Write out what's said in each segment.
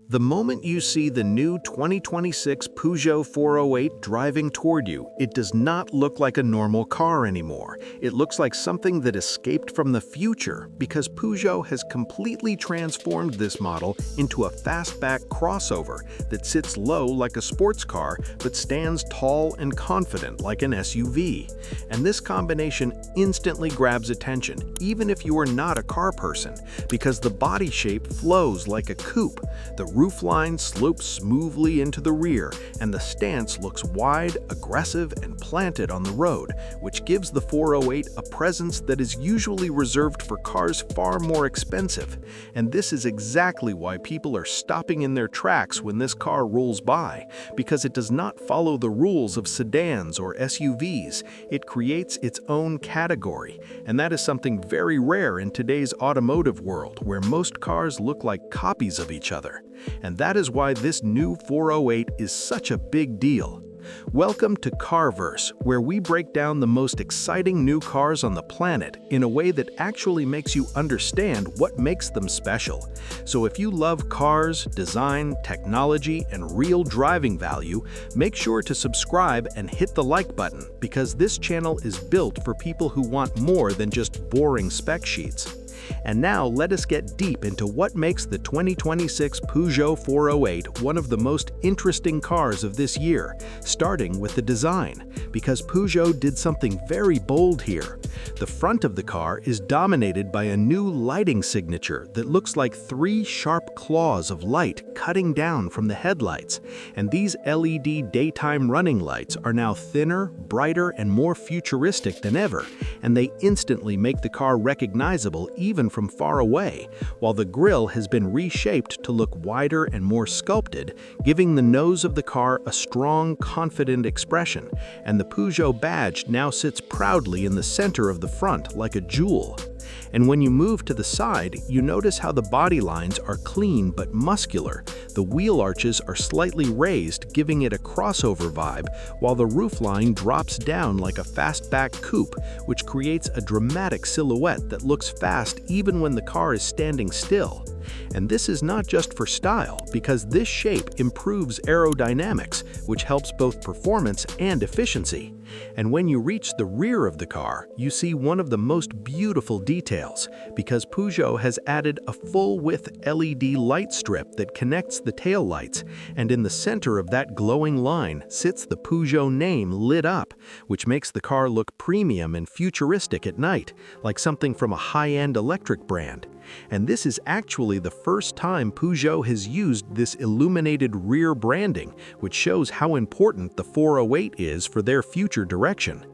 The moment you see the new 2026 Peugeot 408 driving toward you, it does not look like a normal car anymore. It looks like something that escaped from the future because Peugeot has completely transformed this model into a fastback crossover that sits low like a sports car but stands tall and confident like an SUV. And this combination instantly grabs attention, even if you are not a car person, because the body shape flows like a coupe. The roofline slopes smoothly into the rear, and the stance looks wide, aggressive, and planted on the road, which gives the 408 a presence that is usually reserved for cars far more expensive. And this is exactly why people are stopping in their tracks when this car rolls by, because it does not follow the rules of sedans or SUVs. It creates its own category, and that is something very rare in today's automotive world, where most cars look like copies of each other. And that is why this new 408 is such a big deal. Welcome to CarVerse, where we break down the most exciting new cars on the planet in a way that actually makes you understand what makes them special. So if you love cars, design, technology, and real driving value, make sure to subscribe and hit the like button, because this channel is built for people who want more than just boring spec sheets. And now let us get deep into what makes the 2026 Peugeot 408 one of the most interesting cars of this year, starting with the design, because Peugeot did something very bold here. The front of the car is dominated by a new lighting signature that looks like three sharp claws of light cutting down from the headlights, and these LED daytime running lights are now thinner, brighter, and more futuristic than ever, and they instantly make the car recognizable even from far away, while the grille has been reshaped to look wider and more sculpted, giving the nose of the car a strong, confident expression, and the Peugeot badge now sits proudly in the center of the front like a jewel. And when you move to the side, you notice how the body lines are clean but muscular. The wheel arches are slightly raised, giving it a crossover vibe, while the roofline drops down like a fastback coupe, which creates a dramatic silhouette that looks fast even when the car is standing still. And this is not just for style, because this shape improves aerodynamics, which helps both performance and efficiency. And when you reach the rear of the car, you see one of the most beautiful details, because Peugeot has added a full-width LED light strip that connects the taillights, and in the center of that glowing line sits the Peugeot name lit up, which makes the car look premium and futuristic at night, like something from a high-end electric brand. And this is actually the first time Peugeot has used this illuminated rear branding, which shows how important the 408 is for their future direction.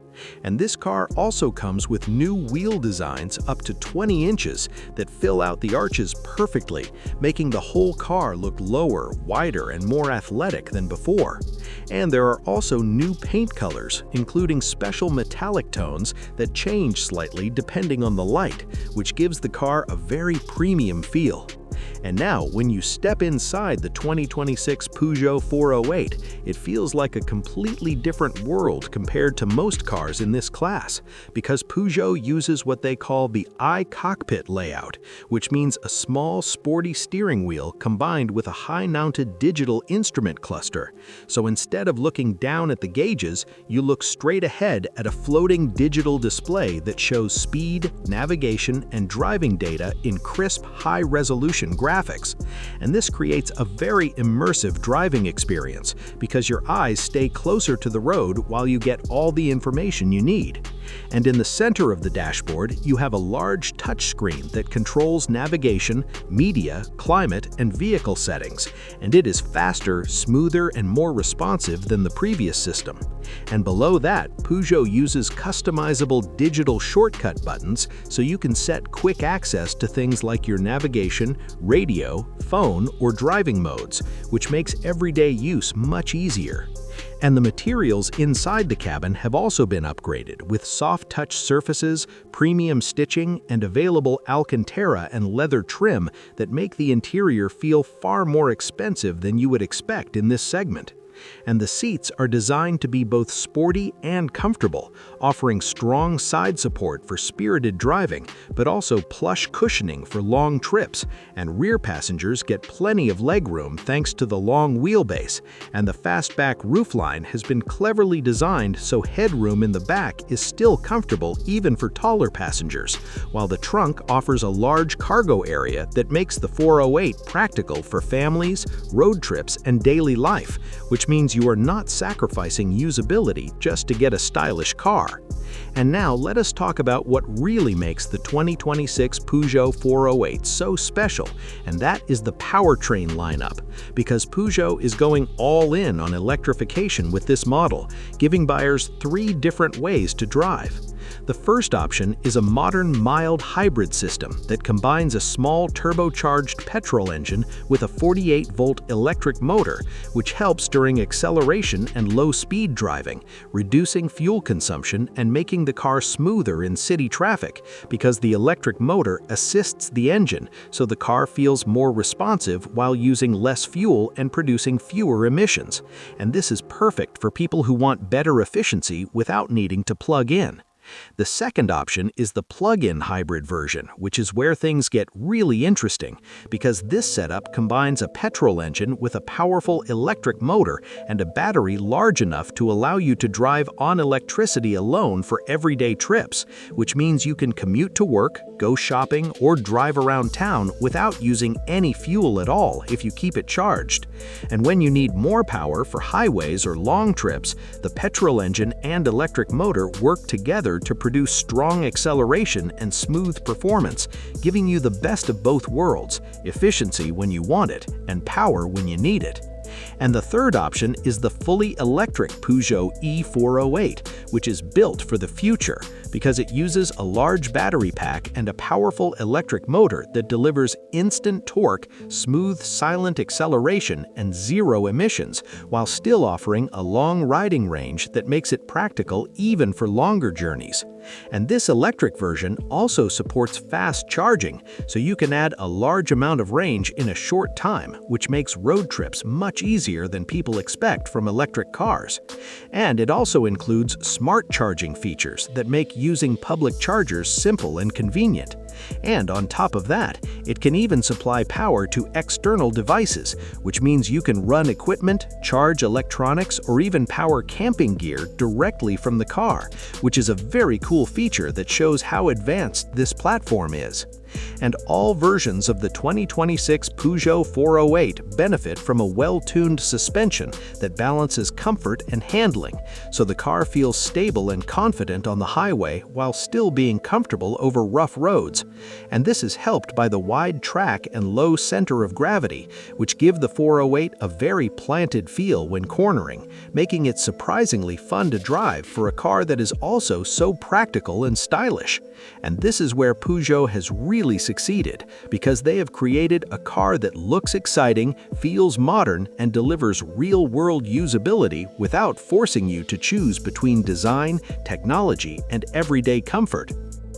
And this car also comes with new wheel designs up to 20 inches that fill out the arches perfectly, making the whole car look lower, wider, and more athletic than before. And there are also new paint colors, including special metallic tones that change slightly depending on the light, which gives the car a very premium feel. And now, when you step inside the 2026 Peugeot 408, it feels like a completely different world compared to most cars in this class, because Peugeot uses what they call the cockpit layout, which means a small, sporty steering wheel combined with a high-mounted digital instrument cluster. So instead of looking down at the gauges, you look straight ahead at a floating digital display that shows speed, navigation, and driving data in crisp, high-resolution graphics. And this creates a very immersive driving experience because your eyes stay closer to the road while you get all the information you need. And in the center of the dashboard, you have a large touchscreen that controls navigation, media, climate, and vehicle settings, and it is faster, smoother, and more responsive than the previous system. And below that, Peugeot uses customizable digital shortcut buttons so you can set quick access to things like your navigation, radio, phone, or driving modes, which makes everyday use much easier. And the materials inside the cabin have also been upgraded with soft-touch surfaces, premium stitching, and available Alcantara and leather trim that make the interior feel far more expensive than you would expect in this segment. And the seats are designed to be both sporty and comfortable, offering strong side support for spirited driving, but also plush cushioning for long trips, and rear passengers get plenty of legroom thanks to the long wheelbase, and the fastback roofline has been cleverly designed so headroom in the back is still comfortable even for taller passengers, while the trunk offers a large cargo area that makes the 408 practical for families, road trips, and daily life, which means you are not sacrificing usability just to get a stylish car. And now let us talk about what really makes the 2026 Peugeot 408 so special, and that is the powertrain lineup, because Peugeot is going all in on electrification with this model, giving buyers 3 different ways to drive. The first option is a modern mild hybrid system that combines a small turbocharged petrol engine with a 48-volt electric motor, which helps during acceleration and low-speed driving, reducing fuel consumption and making the car smoother in city traffic because the electric motor assists the engine, so the car feels more responsive while using less fuel and producing fewer emissions. And this is perfect for people who want better efficiency without needing to plug in. The second option is the plug-in hybrid version, which is where things get really interesting, because this setup combines a petrol engine with a powerful electric motor and a battery large enough to allow you to drive on electricity alone for everyday trips, which means you can commute to work, go shopping, or drive around town without using any fuel at all if you keep it charged. And when you need more power for highways or long trips, the petrol engine and electric motor work together to produce strong acceleration and smooth performance, giving you the best of both worlds, efficiency when you want it and power when you need it. And the third option is the fully electric Peugeot e408, which is built for the future because it uses a large battery pack and a powerful electric motor that delivers instant torque, smooth, silent acceleration, and 0 emissions, while still offering a long riding range that makes it practical even for longer journeys. And this electric version also supports fast charging, so you can add a large amount of range in a short time, which makes road trips much easier than people expect from electric cars. And it also includes smart charging features that make using public chargers simple and convenient. And on top of that, it can even supply power to external devices, which means you can run equipment, charge electronics, or even power camping gear directly from the car, which is a very cool feature that shows how advanced this platform is. And all versions of the 2026 Peugeot 408 benefit from a well-tuned suspension that balances comfort and handling, so the car feels stable and confident on the highway while still being comfortable over rough roads. And this is helped by the wide track and low center of gravity, which give the 408 a very planted feel when cornering, making it surprisingly fun to drive for a car that is also so practical and stylish. And this is where Peugeot has really succeeded, because they have created a car that looks exciting, feels modern, and delivers real-world usability without forcing you to choose between design, technology, and everyday comfort.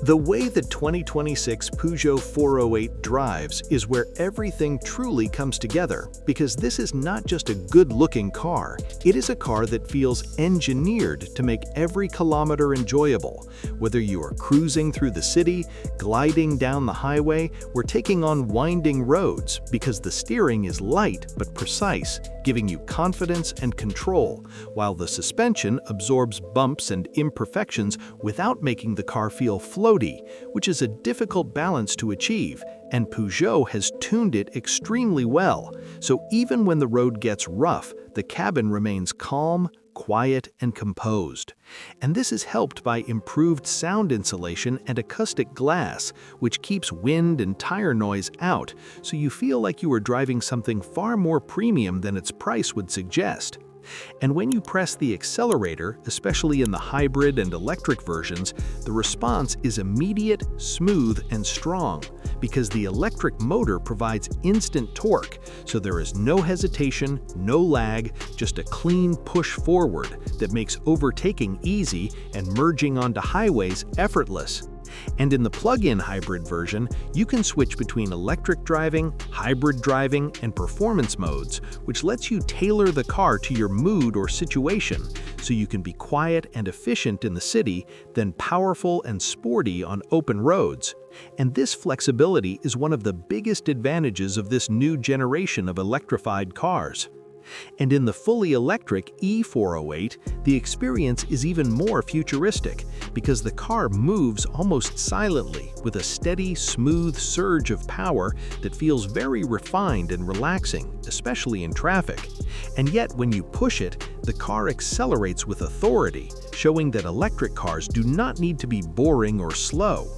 The way the 2026 Peugeot 408 drives is where everything truly comes together, because this is not just a good-looking car, it is a car that feels engineered to make every kilometer enjoyable. Whether you are cruising through the city, gliding down the highway, or taking on winding roads, because the steering is light but precise, giving you confidence and control, while the suspension absorbs bumps and imperfections without making the car feel floaty, which is a difficult balance to achieve, and Peugeot has tuned it extremely well. So even when the road gets rough, the cabin remains calm, quiet, and composed. And this is helped by improved sound insulation and acoustic glass, which keeps wind and tire noise out, so you feel like you are driving something far more premium than its price would suggest. And when you press the accelerator, especially in the hybrid and electric versions, the response is immediate, smooth, and strong, because the electric motor provides instant torque, so there is no hesitation, no lag, just a clean push forward that makes overtaking easy and merging onto highways effortless. And in the plug-in hybrid version, you can switch between electric driving, hybrid driving, and performance modes, which lets you tailor the car to your mood or situation, so you can be quiet and efficient in the city, then powerful and sporty on open roads. And this flexibility is one of the biggest advantages of this new generation of electrified cars. And in the fully electric E408, the experience is even more futuristic because the car moves almost silently with a steady, smooth surge of power that feels very refined and relaxing, especially in traffic. And yet, when you push it, the car accelerates with authority, showing that electric cars do not need to be boring or slow.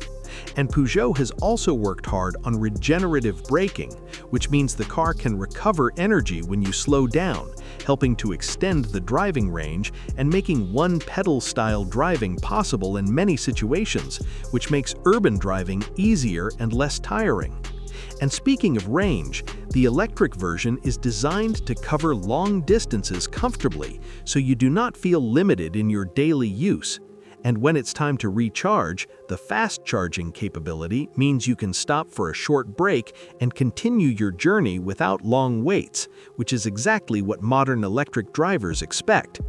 And Peugeot has also worked hard on regenerative braking, which means the car can recover energy when you slow down, helping to extend the driving range and making one-pedal-style driving possible in many situations, which makes urban driving easier and less tiring. And speaking of range, the electric version is designed to cover long distances comfortably, so you do not feel limited in your daily use. And when it's time to recharge, the fast charging capability means you can stop for a short break and continue your journey without long waits, which is exactly what modern electric drivers expect.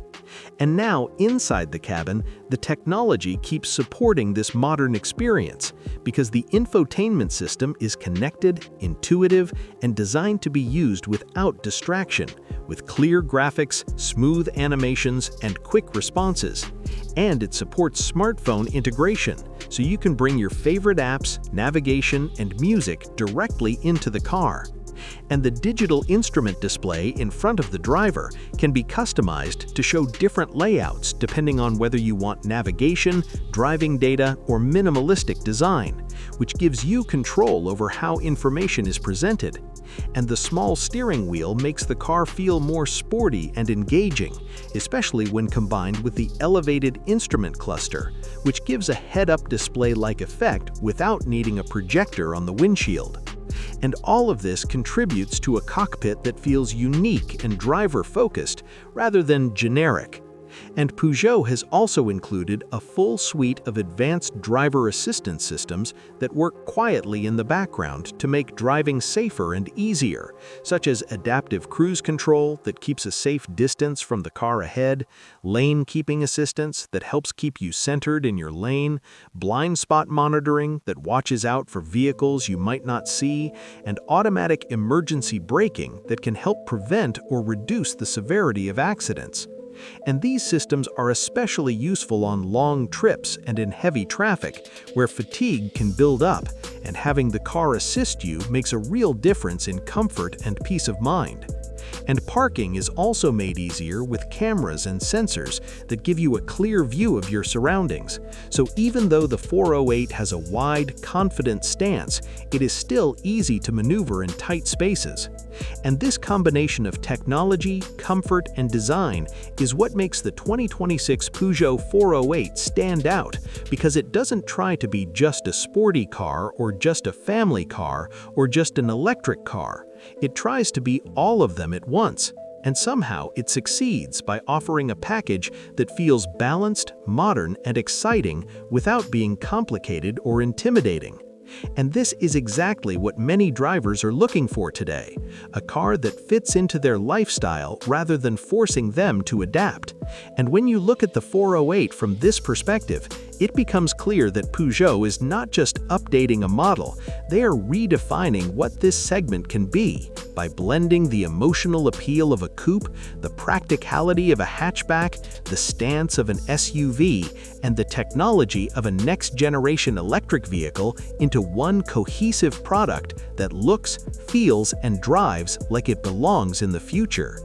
And now, inside the cabin, the technology keeps supporting this modern experience because the infotainment system is connected, intuitive, and designed to be used without distraction, with clear graphics, smooth animations, and quick responses. And it supports smartphone integration, so you can bring your favorite apps, navigation, and music directly into the car. And the digital instrument display in front of the driver can be customized to show different layouts depending on whether you want navigation, driving data, or minimalistic design, which gives you control over how information is presented. And the small steering wheel makes the car feel more sporty and engaging, especially when combined with the elevated instrument cluster, which gives a head-up display-like effect without needing a projector on the windshield. And all of this contributes to a cockpit that feels unique and driver-focused rather than generic. And Peugeot has also included a full suite of advanced driver assistance systems that work quietly in the background to make driving safer and easier, such as adaptive cruise control that keeps a safe distance from the car ahead, lane keeping assistance that helps keep you centered in your lane, blind spot monitoring that watches out for vehicles you might not see, and automatic emergency braking that can help prevent or reduce the severity of accidents. And these systems are especially useful on long trips and in heavy traffic, where fatigue can build up, and having the car assist you makes a real difference in comfort and peace of mind. And parking is also made easier with cameras and sensors that give you a clear view of your surroundings. So even though the 408 has a wide, confident stance, it is still easy to maneuver in tight spaces. And this combination of technology, comfort, and design is what makes the 2026 Peugeot 408 stand out, because it doesn't try to be just a sporty car or just a family car or just an electric car. It tries to be all of them at once, and somehow it succeeds by offering a package that feels balanced, modern, and exciting without being complicated or intimidating. And this is exactly what many drivers are looking for today, a car that fits into their lifestyle rather than forcing them to adapt. And when you look at the 408 from this perspective, it becomes clear that Peugeot is not just updating a model, they are redefining what this segment can be by blending the emotional appeal of a coupe, the practicality of a hatchback, the stance of an SUV, and the technology of a next-generation electric vehicle into one cohesive product that looks, feels, and drives like it belongs in the future.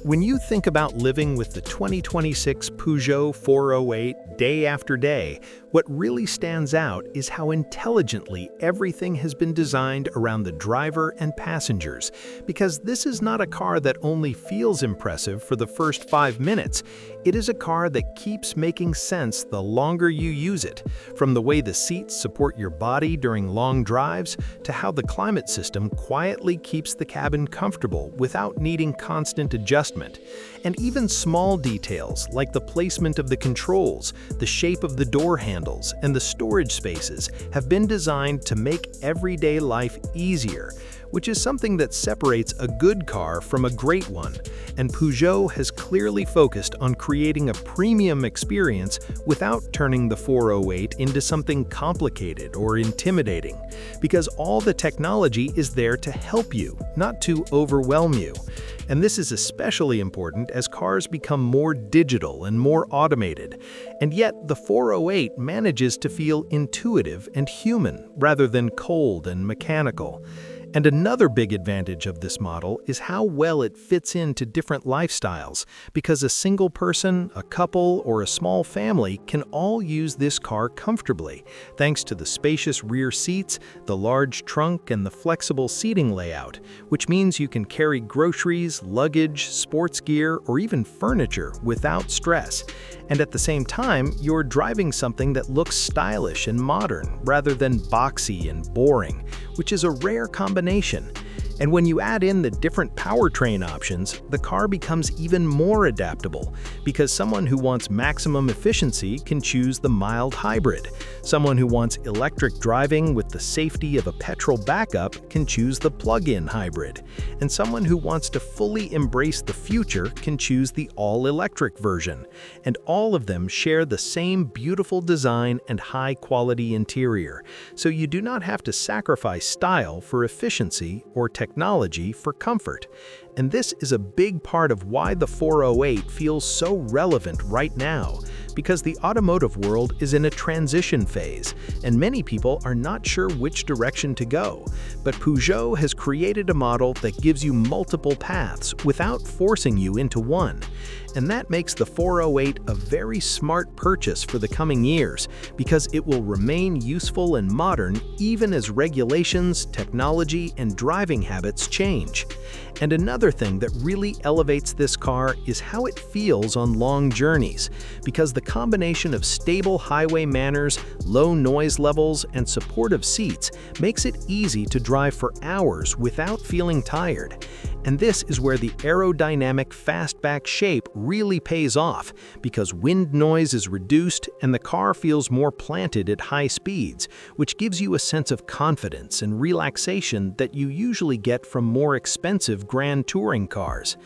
When you think about living with the 2026 Peugeot 408 day after day, what really stands out is how intelligently everything has been designed around the driver and passengers, because this is not a car that only feels impressive for the first 5 minutes. It is a car that keeps making sense the longer you use it, from the way the seats support your body during long drives to how the climate system quietly keeps the cabin comfortable without needing constant adjustment. And even small details like the placement of the controls, the shape of the door handle, handles and the storage spaces have been designed to make everyday life easier, which is something that separates a good car from a great one, and Peugeot has clearly focused on creating a premium experience without turning the 408 into something complicated or intimidating, because all the technology is there to help you, not to overwhelm you. And this is especially important as cars become more digital and more automated, and yet the 408 manages to feel intuitive and human rather than cold and mechanical. And another big advantage of this model is how well it fits into different lifestyles, because a single person, a couple, or a small family can all use this car comfortably, thanks to the spacious rear seats, the large trunk, and the flexible seating layout, which means you can carry groceries, luggage, sports gear, or even furniture without stress. And at the same time, you're driving something that looks stylish and modern rather than boxy and boring, which is a rare combination. And when you add in the different powertrain options, the car becomes even more adaptable, because someone who wants maximum efficiency can choose the mild hybrid. Someone who wants electric driving with the safety of a petrol backup can choose the plug-in hybrid. And someone who wants to fully embrace the future can choose the all-electric version. And all of them share the same beautiful design and high-quality interior, so you do not have to sacrifice style for efficiency or technology for comfort. And this is a big part of why the 408 feels so relevant right now, because the automotive world is in a transition phase, and many people are not sure which direction to go. But Peugeot has created a model that gives you multiple paths without forcing you into one. And that makes the 408 a very smart purchase for the coming years, because it will remain useful and modern even as regulations, technology, and driving habits change. And another thing that really elevates this car is how it feels on long journeys, because the combination of stable highway manners, low noise levels, and supportive seats makes it easy to drive for hours without feeling tired. And this is where the aerodynamic fastback shape really pays off, because wind noise is reduced and the car feels more planted at high speeds, which gives you a sense of confidence and relaxation that you usually get from more expensive grand touring cars.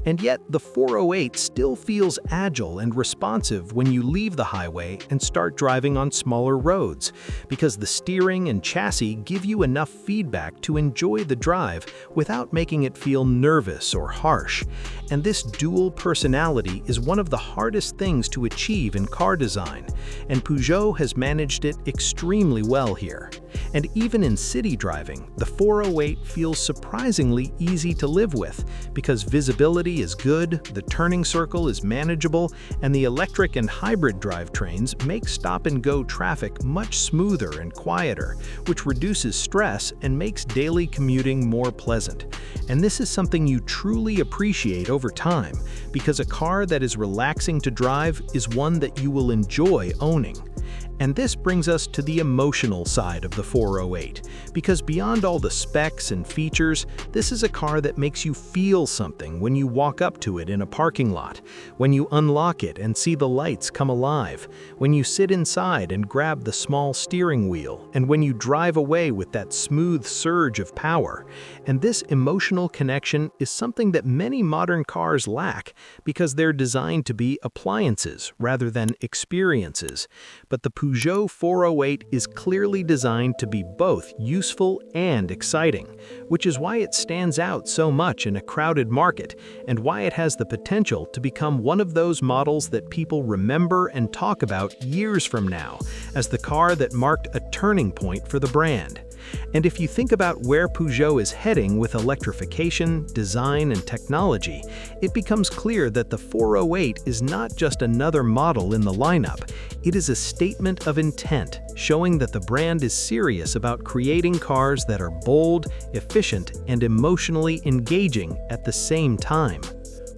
And yet, the 408 still feels agile and responsive when you leave the highway and start driving on smaller roads, because the steering and chassis give you enough feedback to enjoy the drive without making it feel nervous or harsh. And this dual personality is one of the hardest things to achieve in car design, and Peugeot has managed it extremely well here. And even in city driving, the 408 feels surprisingly easy to live with, because visibility is good, the turning circle is manageable, and the electric and hybrid drivetrains make stop-and-go traffic much smoother and quieter, which reduces stress and makes daily commuting more pleasant. And this is something you truly appreciate over time, because a car that is relaxing to drive is one that you will enjoy owning. And this brings us to the emotional side of the 408, because beyond all the specs and features, this is a car that makes you feel something when you walk up to it in a parking lot, when you unlock it and see the lights come alive, when you sit inside and grab the small steering wheel, and when you drive away with that smooth surge of power. And this emotional connection is something that many modern cars lack, because they're designed to be appliances rather than experiences. But the Peugeot 408 is clearly designed to be both useful and exciting, which is why it stands out so much in a crowded market, and why it has the potential to become one of those models that people remember and talk about years from now as the car that marked a turning point for the brand. And if you think about where Peugeot is heading with electrification, design, and technology, it becomes clear that the 408 is not just another model in the lineup. It is a statement of intent, showing that the brand is serious about creating cars that are bold, efficient, and emotionally engaging at the same time.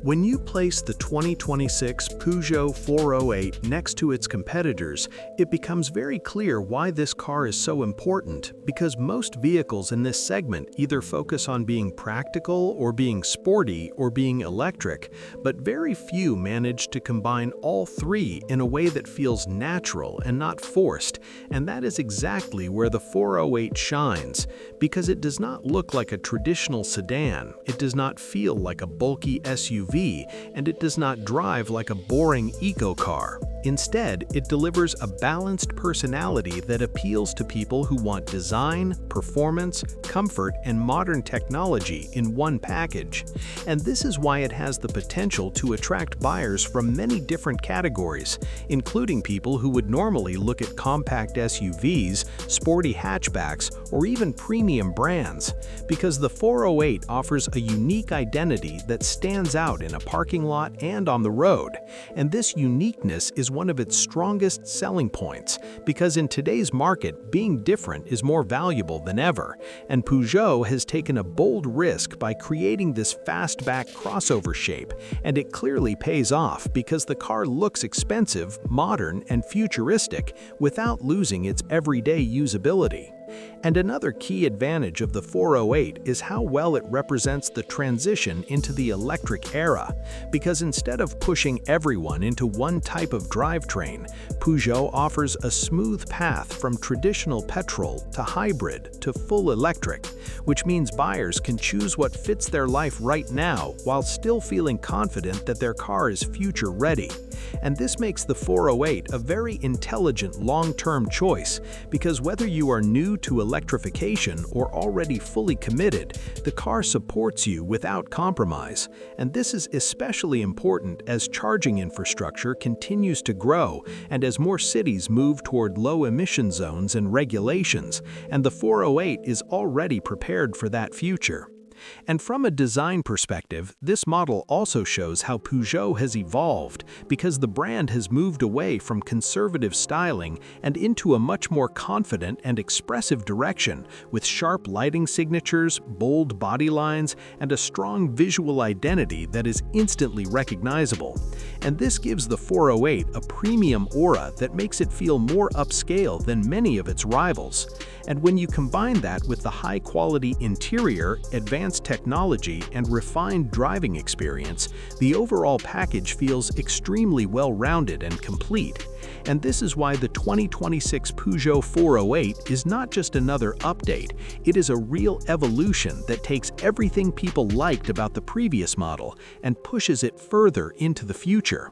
When you place the 2026 Peugeot 408 next to its competitors, it becomes very clear why this car is so important, because most vehicles in this segment either focus on being practical or being sporty or being electric, but very few manage to combine all three in a way that feels natural and not forced, and that is exactly where the 408 shines, because it does not look like a traditional sedan, it does not feel like a bulky SUV, and it does not drive like a boring eco-car. Instead, it delivers a balanced personality that appeals to people who want design, performance, comfort, and modern technology in one package. And this is why it has the potential to attract buyers from many different categories, including people who would normally look at compact SUVs, sporty hatchbacks, or even premium brands, because the 408 offers a unique identity that stands out in a parking lot and on the road. And this uniqueness is one of its strongest selling points, because in today's market, being different is more valuable than ever, and Peugeot has taken a bold risk by creating this fastback crossover shape, and it clearly pays off because the car looks expensive, modern, and futuristic without losing its everyday usability. And another key advantage of the 408 is how well it represents the transition into the electric era, because instead of pushing everyone into one type of drivetrain, Peugeot offers a smooth path from traditional petrol to hybrid to full electric, which means buyers can choose what fits their life right now while still feeling confident that their car is future-ready. And this makes the 408 a very intelligent long-term choice, because whether you are new to electrification or already fully committed, the car supports you without compromise. And this is especially important as charging infrastructure continues to grow and as more cities move toward low emission zones and regulations, and the 408 is already prepared for that future. And from a design perspective, this model also shows how Peugeot has evolved, because the brand has moved away from conservative styling and into a much more confident and expressive direction, with sharp lighting signatures, bold body lines, and a strong visual identity that is instantly recognizable. And this gives the 408 a premium aura that makes it feel more upscale than many of its rivals. And when you combine that with the high-quality interior, advanced technology, and refined driving experience, the overall package feels extremely well-rounded and complete. And this is why the 2026 Peugeot 408 is not just another update, it is a real evolution that takes everything people liked about the previous model and pushes it further into the future.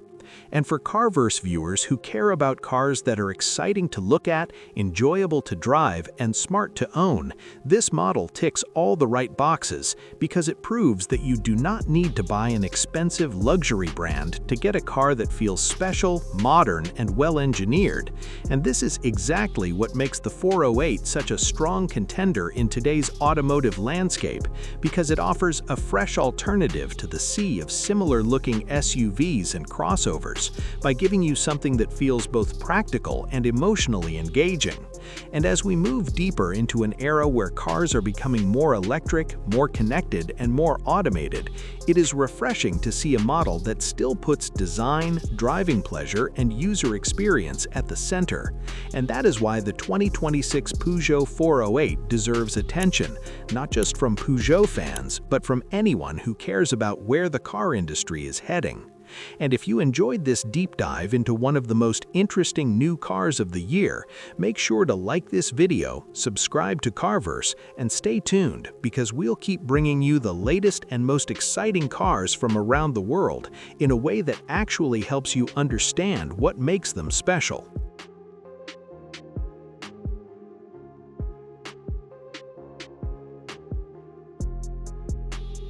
And for CarVerse viewers who care about cars that are exciting to look at, enjoyable to drive, and smart to own, this model ticks all the right boxes, because it proves that you do not need to buy an expensive luxury brand to get a car that feels special, modern, and well-engineered. And this is exactly what makes the 408 such a strong contender in today's automotive landscape, because it offers a fresh alternative to the sea of similar-looking SUVs and crossovers, by giving you something that feels both practical and emotionally engaging. And as we move deeper into an era where cars are becoming more electric, more connected, and more automated, it is refreshing to see a model that still puts design, driving pleasure, and user experience at the center. And that is why the 2026 Peugeot 408 deserves attention, not just from Peugeot fans, but from anyone who cares about where the car industry is heading. And if you enjoyed this deep dive into one of the most interesting new cars of the year, make sure to like this video, subscribe to CarVerse, and stay tuned, because we'll keep bringing you the latest and most exciting cars from around the world in a way that actually helps you understand what makes them special.